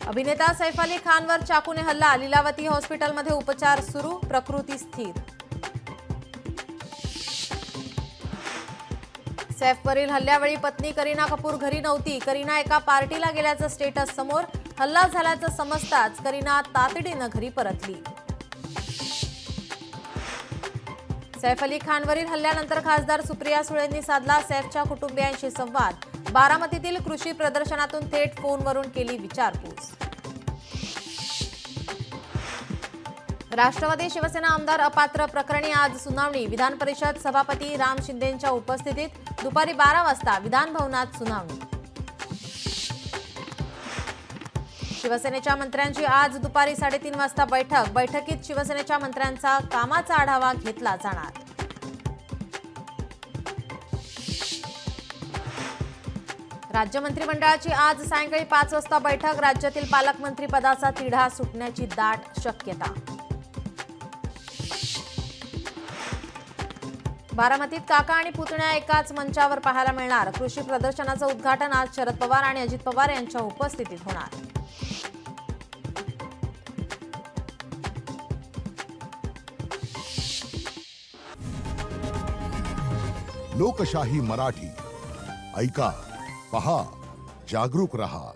अभिनेता सैफ अली खानवर चाकूने हल्ला, लीलावती हॉस्पिटलमध्ये उपचार सुरू, प्रकृती स्थिर। सैफवरील हल्ल्यावेळी पत्नी करीना कपूर घरी नव्हती। करीना एका पार्टीला गेल्याचं स्टेटस समोर। हल्ला झाल्याचं समजताच करीना तातडीनं घरी परतली। सैफ अली खानवरील हल्ल्यानंतर खासदार सुप्रिया सुळेंनी साधला सैफच्या कुटुंबियांशी संवाद। बारामतीतील कृषी प्रदर्शनातून थेट फोनवरून केली विचारपूस। राष्ट्रवादी शिवसेना आमदार अपात्र प्रकरणी आज सुनावणी। विधान परिषद सभापती राम शिंदेंच्या उपस्थितीत दुपारी 12 वाजता विधान भवनात सुनावणी। शिवसेनेच्या मंत्र्यांची आज दुपारी 3:30 वाजता बैठक। बैठकीत शिवसेनेच्या मंत्र्यांचा कामाचा आढावा घेतला जाणार। राज्य मंत्रिमंडळाची आज सायंकाळी 5 वाजता बैठक। राज्यातील पालकमंत्री पदाचा तिढा सुटण्याची दाट शक्यता। बारामतीत काका आणि पुतण्या एकाच मंचावर पाहायला मिळणार। कृषी प्रदर्शनाचं उद्घाटन आज शरद पवार आणि अजित पवार यांच्या उपस्थितीत होणार। लोकशाही मराठी ऐका, पहा, जागरूक रहा।